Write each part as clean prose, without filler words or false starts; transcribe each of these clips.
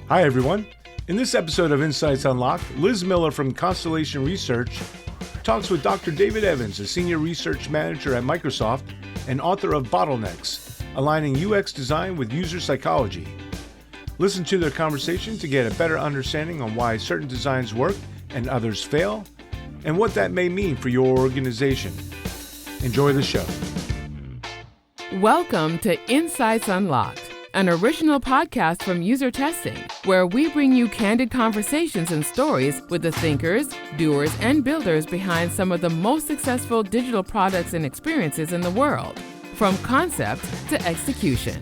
Hi, everyone. In this episode of Insights Unlocked, Liz Miller from Constellation Research talks with Dr. David Evans, a senior research manager at Microsoft and author of Bottlenecks, aligning UX design with user psychology. Listen to their conversation to get a better understanding on why certain designs work and others fail, and what that may mean for your organization. Enjoy the show. Welcome to Insights Unlocked, an original podcast from UserTesting, where we bring you candid conversations and stories with the thinkers, doers, and builders behind some of the most successful digital products and experiences in the world, from concept to execution.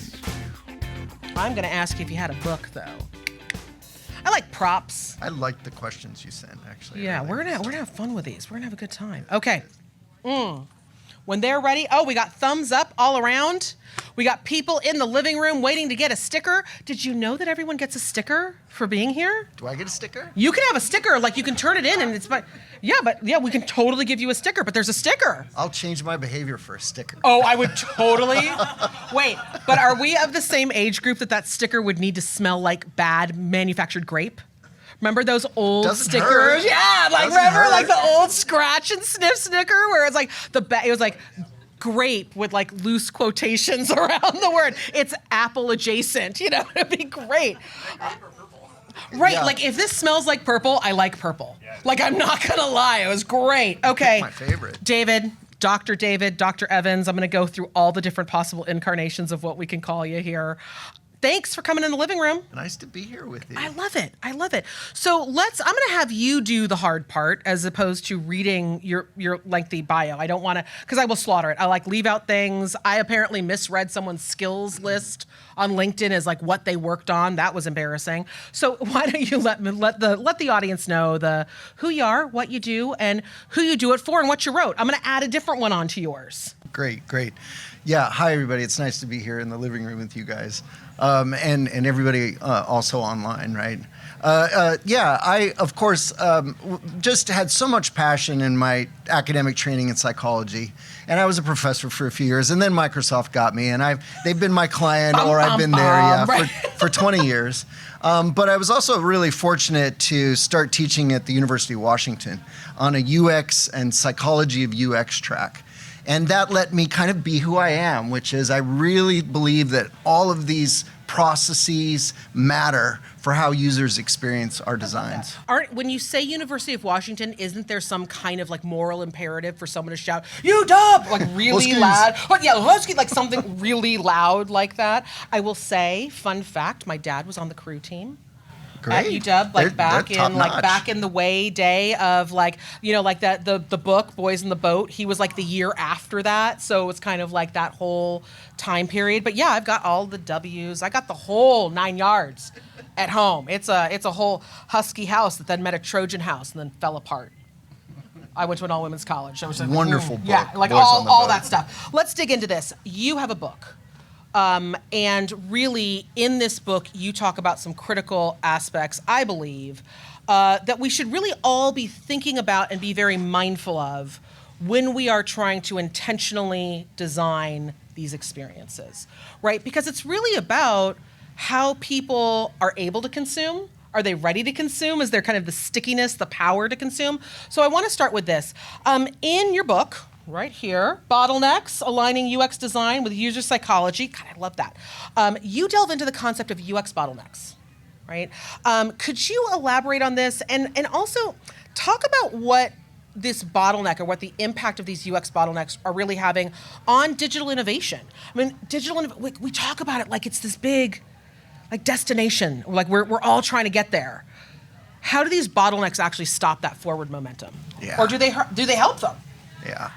I'm going to ask you if you had a book, though. I like props. I like the questions you sent, actually. Yeah, really. we're gonna have fun with these. We're gonna have a good time. Okay. When they're ready, we got thumbs up all around. We got people in the living room waiting to get a sticker. Did you know that everyone gets a sticker for being here? Do I get a sticker? You can have a sticker, like you can turn it in and it's fine. Yeah, we can totally give you a sticker, but there's a sticker. I'll change my behavior for a sticker. Oh, I would totally. Wait, but are we of the same age group that sticker would need to smell like bad manufactured grape? Remember those old stickers? Hurt. Yeah, like the old scratch and sniff sticker where it's like it was like grape with like loose quotations around the word. It's apple adjacent, it'd be great. Right, yeah. Like if this smells like purple, I like purple. Yeah. Like I'm not gonna lie, it was great. Okay. My favorite. David, Dr. Evans, I'm gonna go through all the different possible incarnations of what we can call you here. Thanks for coming in the living room. Nice to be here with you. I love it. So I'm gonna have you do the hard part as opposed to reading your lengthy bio. I don't wanna, because I will slaughter it. I leave out things. I apparently misread someone's skills list on LinkedIn as like what they worked on. That was embarrassing. So why don't you let the audience know who you are, what you do, and who you do it for, and what you wrote. I'm gonna add a different one onto yours. Great. Yeah, hi everybody. It's nice to be here in the living room with you guys. And everybody also online, right? I, of course, just had so much passion in my academic training in psychology. And I was a professor for a few years, and then Microsoft got me, and they've been my client, or I've been there, for 20 years. But I was also really fortunate to start teaching at the University of Washington on a UX and psychology of UX track. And that let me kind of be who I am, which is I really believe that all of these processes matter for how users experience our designs. When you say University of Washington, isn't there some kind of like moral imperative for someone to shout, UW, like really loud? But yeah, like something really loud like that. I will say, fun fact, my dad was on the crew team. Great. At UW, back in the way day of the book Boys in the Boat. He was like the year after that, so it's kind of like that whole time period. But yeah, I've got all the W's. I got the whole 9 yards at home. It's a whole Husky house that then met a Trojan house and then fell apart. I went to an all-women's college. It was a wonderful book. Yeah, like all that stuff. Let's dig into this. You have a book. And really, in this book, you talk about some critical aspects, I believe, that we should really all be thinking about and be very mindful of when we are trying to intentionally design these experiences, right? Because it's really about how people are able to consume. Are they ready to consume? Is there kind of the stickiness, the power to consume? So I want to start with this. In your book, right here, Bottlenecks, Aligning UX Design with User Psychology. God, I love that. You delve into the concept of UX bottlenecks, right? Could you elaborate on this and also talk about what this bottleneck or what the impact of these UX bottlenecks are really having on digital innovation? I mean, we talk about it like it's this big destination, like we're all trying to get there. How do these bottlenecks actually stop that forward momentum? Yeah. Or do they help them? Yeah.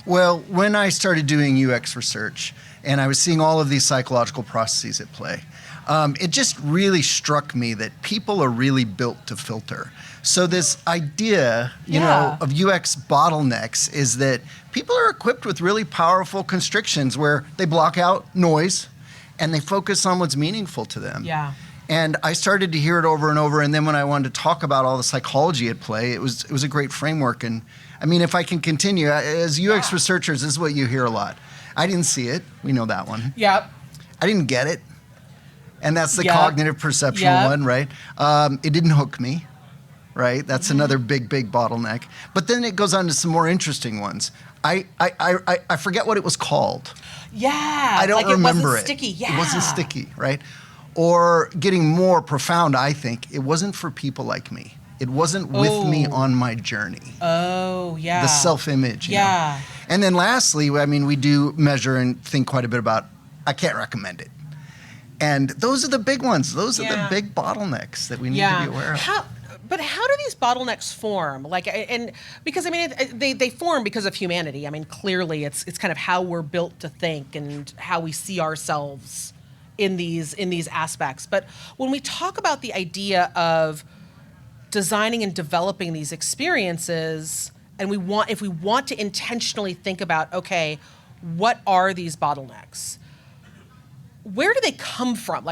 Well, when I started doing UX research and I was seeing all of these psychological processes at play, it just really struck me that people are really built to filter. So this idea, of UX bottlenecks is that people are equipped with really powerful constrictions where they block out noise and they focus on what's meaningful to them. Yeah. And I started to hear it over and over, and then when I wanted to talk about all the psychology at play, it was a great framework. And I mean, if I can continue, as UX researchers, this is what you hear a lot. I didn't see it. We know that one. Yep. I didn't get it. And that's the Yep. cognitive perceptual Yep. one, right? It didn't hook me, right? That's another big bottleneck. But then it goes on to some more interesting ones. I forget what it was called. Yeah. I don't remember it. Wasn't it. sticky. Yeah. It wasn't sticky, right? Or getting more profound, I think, it wasn't for people like me. It wasn't with me on my journey. Oh, yeah. The self-image. you know? Yeah. And then lastly, I mean, we do measure and think quite a bit about, I can't recommend it. And those are the big ones. Those are the big bottlenecks that we need to be aware of. But how do these bottlenecks form? And because I mean, they form because of humanity. I mean, clearly, it's kind of how we're built to think and how we see ourselves in these aspects. But when we talk about the idea of designing and developing these experiences, and if we want to intentionally think about, okay, what are these bottlenecks? Where do they come from?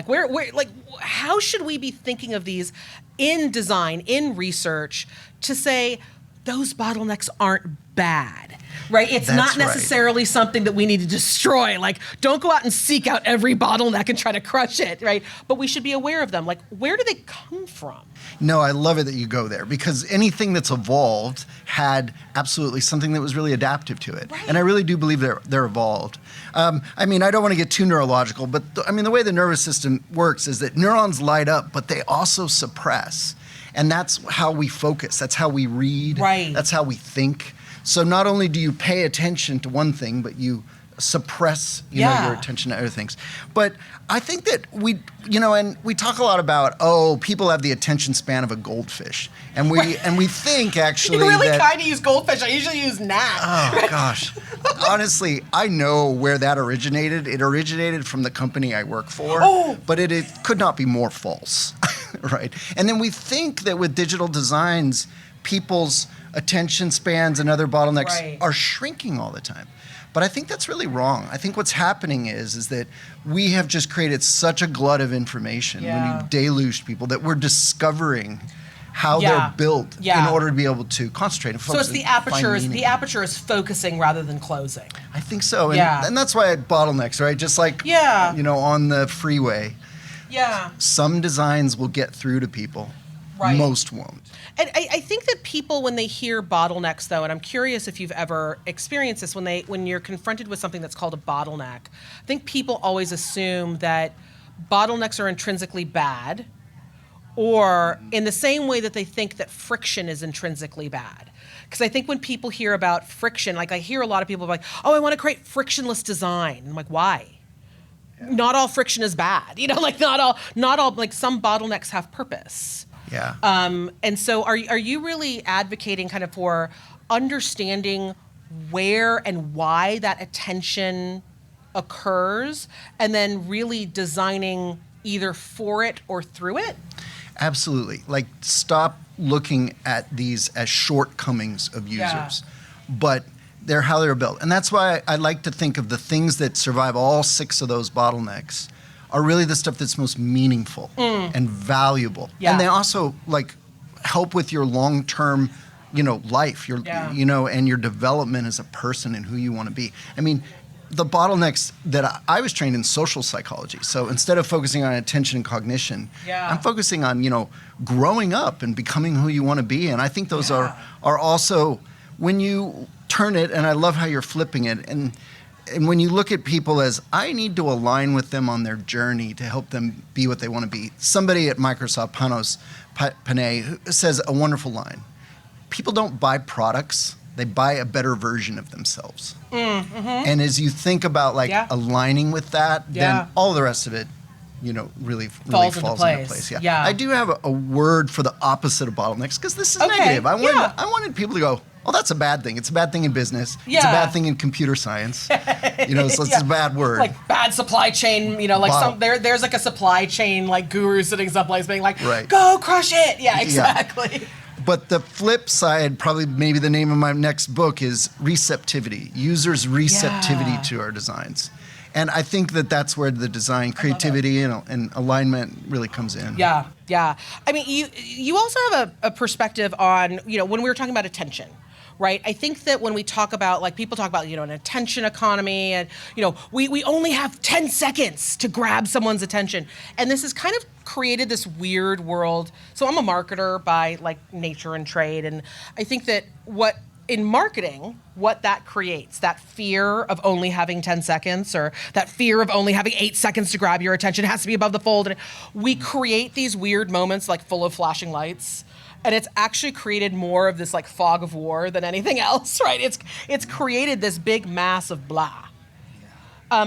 How should we be thinking of these in design, in research, to say those bottlenecks aren't bad, right? It's not necessarily something that we need to destroy. Like, don't go out and seek out every bottleneck and try to crush it, right? But we should be aware of them. Like, where do they come from? No, I love it that you go there, because anything that's evolved had absolutely something that was really adaptive to it. Right. And I really do believe they're evolved. I mean, I don't want to get too neurological, but the way the nervous system works is that neurons light up, but they also suppress. And that's how we focus. That's how we read. Right. That's how we think. So not only do you pay attention to one thing, but you suppress your attention to other things. But I think that and we talk a lot about, people have the attention span of a goldfish. And we think actually You really that, kind of use goldfish. I usually use gnat. Oh, gosh. Honestly, I know where that originated. It originated from the company I work for, but it could not be more false, right? And then we think that with digital designs, people's attention spans and other bottlenecks are shrinking all the time. But I think that's really wrong. I think what's happening is that we have just created such a glut of information when you deluge people that we're discovering how they're built in order to be able to concentrate and focus. So it's the aperture is focusing rather than closing. I think so. And that's why bottlenecks, right? Just like on the freeway. Yeah. Some designs will get through to people. Right. Most won't. And I think that people, when they hear bottlenecks, though, and I'm curious if you've ever experienced this, when you're confronted with something that's called a bottleneck, I think people always assume that bottlenecks are intrinsically bad, or in the same way that they think that friction is intrinsically bad. Because I think when people hear about friction, like I hear a lot of people like, I want to create frictionless design. And I'm like, why? Yeah. Not all friction is bad. Not all, like some bottlenecks have purpose. Yeah. And so are you really advocating kind of for understanding where and why that attention occurs, and then really designing either for it or through it? Absolutely. Like, stop looking at these as shortcomings of users, but they're how they're built. And that's why I like to think of the things that survive all 6 of those bottlenecks are really the stuff that's most meaningful and valuable. Yeah. And they also help with your long-term, life, and your development as a person and who you want to be. I mean, the bottlenecks that I was trained in social psychology. So instead of focusing on attention and cognition, I'm focusing on, growing up and becoming who you want to be. And I think those are also, when you turn it, and I love how you're flipping it, and when you look at people as, I need to align with them on their journey to help them be what they want to be. Somebody at Microsoft, Panos Panay, says a wonderful line. People don't buy products, they buy a better version of themselves. Mm-hmm. And as you think about aligning with that, then all the rest of it, really falls into place. Yeah. I do have a word for the opposite of bottlenecks, because this is negative. I wanted people to go, that's a bad thing. It's a bad thing in business. Yeah. It's a bad thing in computer science. So it's a bad word. Like bad supply chain, there's like a supply chain guru sitting someplace being like, go crush it. Yeah, exactly. Yeah. But the flip side, probably maybe the name of my next book, is receptivity. Users' receptivity to our designs. And I think that's where the design creativity and alignment really comes in. Yeah. I mean, you also have a perspective on, when we were talking about attention, right? I think that when we talk about, like, people talk about, an attention economy, and, we only have 10 seconds to grab someone's attention. And this has kind of created this weird world. So I'm a marketer by, like, nature and trade. And I think that in marketing, what that creates, that fear of only having 10 seconds, or that fear of only having 8 seconds to grab your attention, it has to be above the fold. And we create these weird moments, like, full of flashing lights. And it's actually created more of this, like, fog of war than anything else, right? It's created this big mass of blah.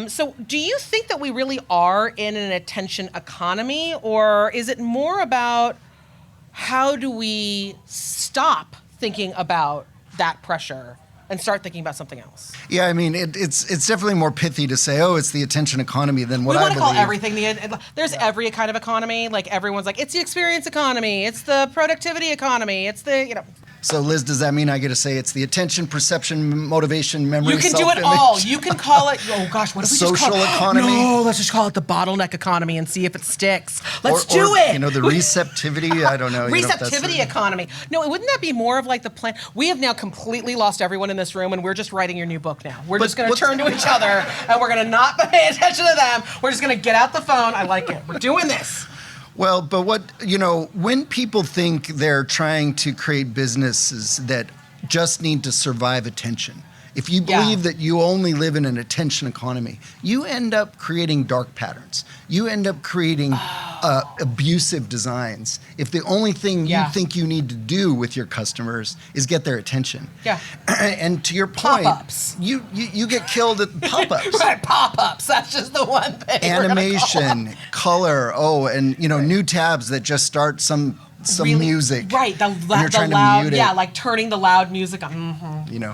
So do you think that we really are in an attention economy, or is it more about how do we stop thinking about that pressure and start thinking about something else? Yeah, I mean, it's definitely more pithy to say, oh, it's the attention economy than what I believe. We want to call everything there's every kind of economy. Like, everyone's like, it's the experience economy, it's the productivity economy, it's the, So, Liz, does that mean I get to say it's the attention, perception, motivation, memory, You can do it self-image? all. You can call it, oh gosh, what if we just call Social it? economy? No, let's just call it the bottleneck economy and see if it sticks. Let's do or, it. The receptivity, I don't know. Receptivity economy. No, wouldn't that be more of like the plan? We have now completely lost everyone in this room, and we're just writing your new book now. We're just going to turn to each other, and we're going to not pay attention to them. We're just going to get out the phone. I like it. We're doing this. Well, but when people think they're trying to create businesses that just need to survive attention, if you believe that you only live in an attention economy, you end up creating dark patterns. You end up creating abusive designs. If the only thing you think you need to do with your customers is get their attention. Yeah. And to your point, pop-ups. You get killed at pop-ups. Right, pop-ups. That's just the one thing. Animation, color, and new tabs that just start some really, music. Right, the loud, like turning the loud music on. Mm-hmm.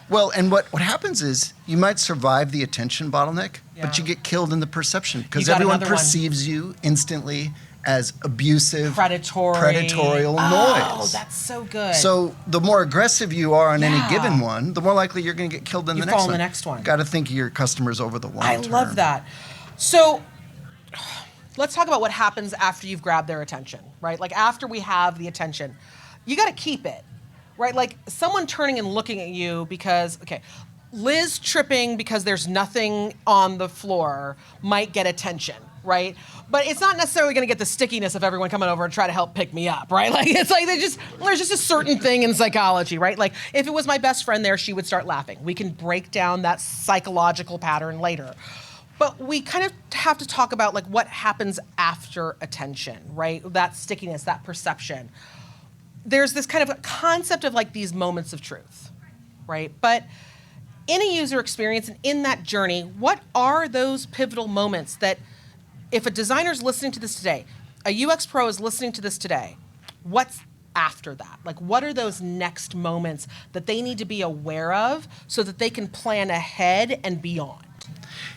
Well, and what happens is you might survive the attention bottleneck, but you get killed in the perception because everyone perceives you instantly as abusive, predatorial noise. Oh, that's so good. So the more aggressive you are on any given one, the more likely you're going to get killed in the next one. You fall in the next one. Got to think of your customers over the long term. I love that. So let's talk about what happens after you've grabbed their attention, right? Like, after we have the attention, you got to keep it. Right, like someone turning and looking at you because, Liz tripping because there's nothing on the floor might get attention, right? But it's not necessarily going to get the stickiness of everyone coming over and try to help pick me up, right? Like, it's like there's just a certain thing in psychology, right? Like, if it was my best friend there, she would start laughing. We can break down that psychological pattern later. But we kind of have to talk about, like, what happens after attention, right? That stickiness, that perception. There's this kind of a concept of, like, these moments of truth, right? But in a user experience and in that journey, what are those pivotal moments that, if a designer's listening to this today, a UX pro is listening to this today, what's after that? Like, what are those next moments that they need to be aware of so that they can plan ahead and beyond?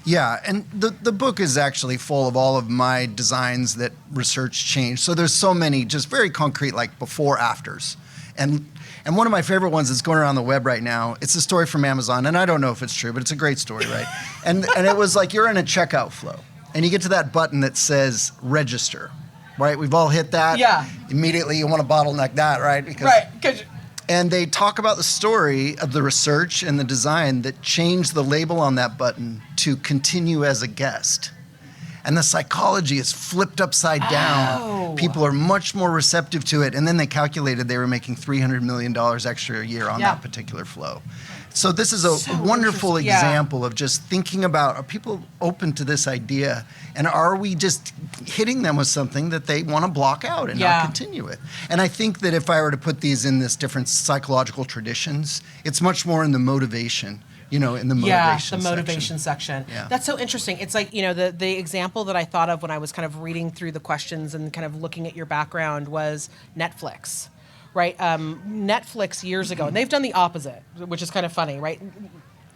Yeah, and the book is actually full of all of my designs that research changed. So there's so many just very concrete, like, before afters. And one of my favorite ones that's going around the web right now, it's a story from Amazon, and I don't know if it's true, but it's a great story, right? and it was like you're in a checkout flow, and you get to that button that says register, right? We've all hit that. Yeah. Immediately you want to bottleneck that, right? And they talk about the story of the research and the design that changed the label on that button to continue as a guest. And the psychology is flipped upside down. Oh. People are much more receptive to it. And then they calculated they were making $300 million extra a year on that particular flow. So this is a wonderful example of just thinking about, are people open to this idea? And are we just hitting them with something that they want to block out and not continue with? And I think that if I were to put these in this different psychological traditions, it's much more in the motivation. In the motivation section. Yeah. That's so interesting. It's like, the example that I thought of when I was kind of reading through the questions and kind of looking at your background was Netflix, right? Netflix years ago, and they've done the opposite, which is kind of funny, right?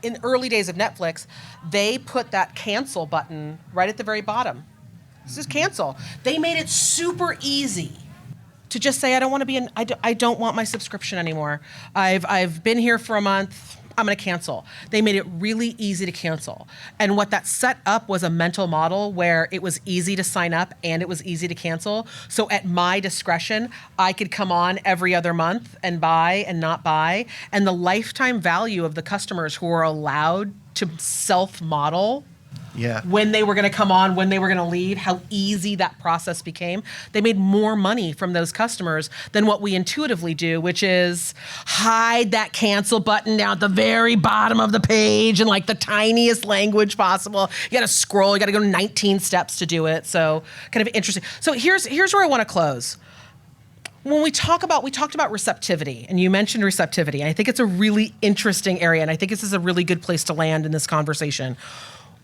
In early days of Netflix, they put that cancel button right at the very bottom. This is cancel. They made it super easy to just say, I don't want to be I don't want my subscription anymore. I've been here for a month. I'm going to cancel. They made it really easy to cancel. And what that set up was a mental model where it was easy to sign up and it was easy to cancel. So at my discretion, I could come on every other month and buy and not buy. And the lifetime value of the customers who were allowed to self-model when they were going to come on, when they were going to leave, how easy that process became. They made more money from those customers than what we intuitively do, which is hide that cancel button down at the very bottom of the page in like the tiniest language possible. You got to scroll, you got to go 19 steps to do it. So kind of interesting. So here's where I want to close. When we talked about receptivity, and you mentioned receptivity, and I think it's a really interesting area, and I think this is a really good place to land in this conversation.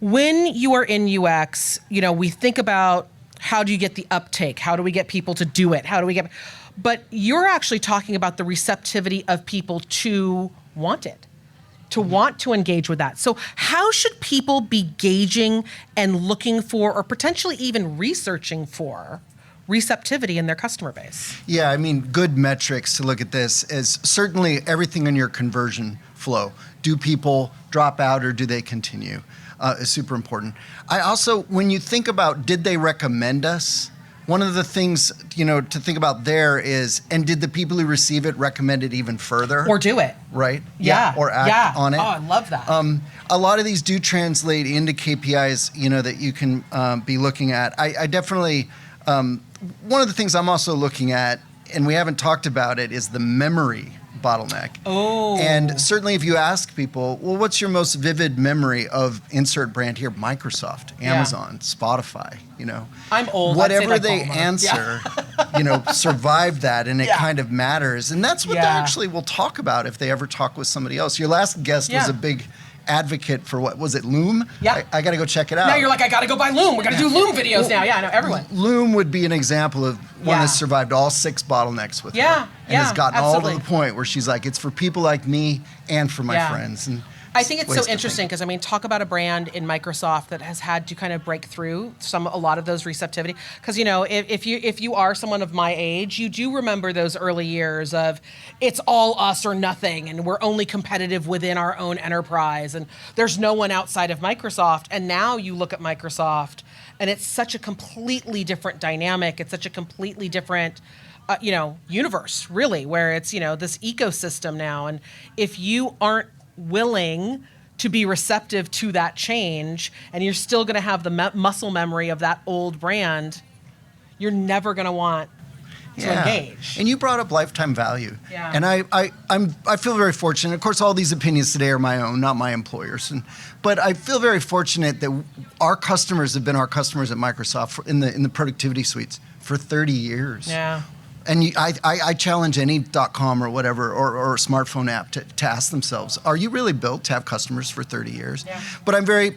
When you are in UX, we think about how do you get the uptake? How do we get people to do it? But you're actually talking about the receptivity of people to want it, to want to engage with that. So how should people be gauging and looking for, or potentially even researching for, receptivity in their customer base? Yeah, I mean, good metrics to look at this is certainly everything in your conversion flow. Do people drop out or do they continue? Is super important. I also, when you think about did they recommend us, one of the things, to think about there is, and did the people who receive it recommend it even further? Or do it. Right? Yeah. Or act on it. Oh, I love that. A lot of these do translate into KPIs, that you can be looking at. I definitely, one of the things I'm also looking at, and we haven't talked about it, is the memory bottleneck. Oh. And certainly if you ask people, well, what's your most vivid memory of insert brand here? Microsoft, Amazon, Spotify, I'm old. Whatever they answer, survive that, and it kind of matters. And that's what they actually will talk about if they ever talk with somebody else. Your last guest was a big advocate for what was it, Loom? Yeah. I got to go check it out. Now you're like, I got to go buy Loom. We're going to do Loom videos now. Yeah, I know, everyone. Loom would be an example of one that's survived all 6 bottlenecks with her. And has gotten all to the point where she's like, it's for people like me and for my friends. And I think it's so interesting because, talk about a brand in Microsoft that has had to kind of break through a lot of those receptivity. Because, if you are someone of my age, you do remember those early years of it's all us or nothing, and we're only competitive within our own enterprise, and there's no one outside of Microsoft. And now you look at Microsoft, and it's such a completely different dynamic. It's such a completely different universe, really, where it's, this ecosystem now. And if you aren't willing to be receptive to that change, and you're still going to have the muscle memory of that old brand, you're never going to want to engage. And you brought up lifetime value. Yeah. And I feel very fortunate. Of course, all these opinions today are my own, not my employer's. But I feel very fortunate that our customers have been our customers at Microsoft in the productivity suites for 30 years. Yeah. And I challenge any .com or whatever or smartphone app to ask themselves, are you really built to have customers for 30 years? Yeah. But I'm very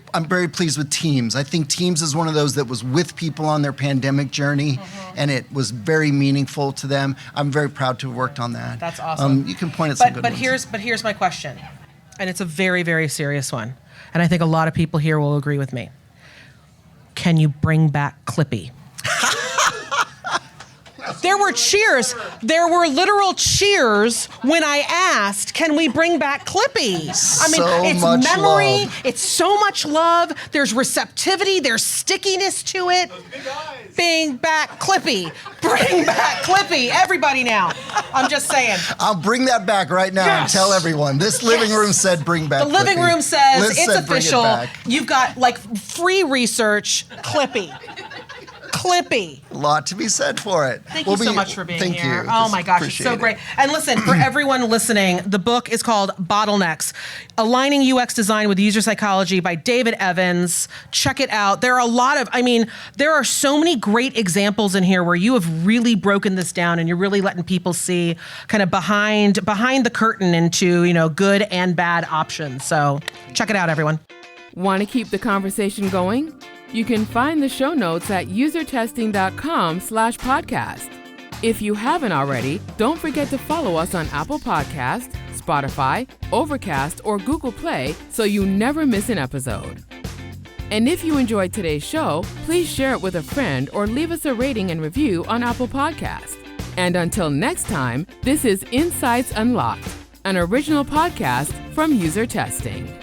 pleased with Teams. I think Teams is one of those that was with people on their pandemic journey, and it was very meaningful to them. I'm very proud to have worked on that. That's awesome. You can point at some good ones. But here's my question, and it's a very, very serious one, and I think a lot of people here will agree with me. Can you bring back Clippy? There were cheers. There were literal cheers when I asked, can we bring back Clippy? It's much memory. love. It's so much love. There's receptivity. There's stickiness to it. Bring back Clippy. Bring back Clippy. Everybody now. I'm just saying. I'll bring that back right now and tell everyone. This living room said bring back The living Clippy. room says Liz it's said bring it official. back. You've got free research, Clippy. Clippy. A lot to be said for it. Thank you so much for being here. You. Oh my gosh, it's so great. And listen, for everyone listening, the book is called Bottlenecks, Aligning UX Design with User Psychology by David Evans. Check it out. There are so many great examples in here where you have really broken this down and you're really letting people see kind of behind the curtain into, good and bad options. So check it out, everyone. Want to keep the conversation going? You can find the show notes at usertesting.com/podcast. If you haven't already, don't forget to follow us on Apple Podcasts, Spotify, Overcast, or Google Play so you never miss an episode. And if you enjoyed today's show, please share it with a friend or leave us a rating and review on Apple Podcasts. And until next time, this is Insights Unlocked, an original podcast from UserTesting.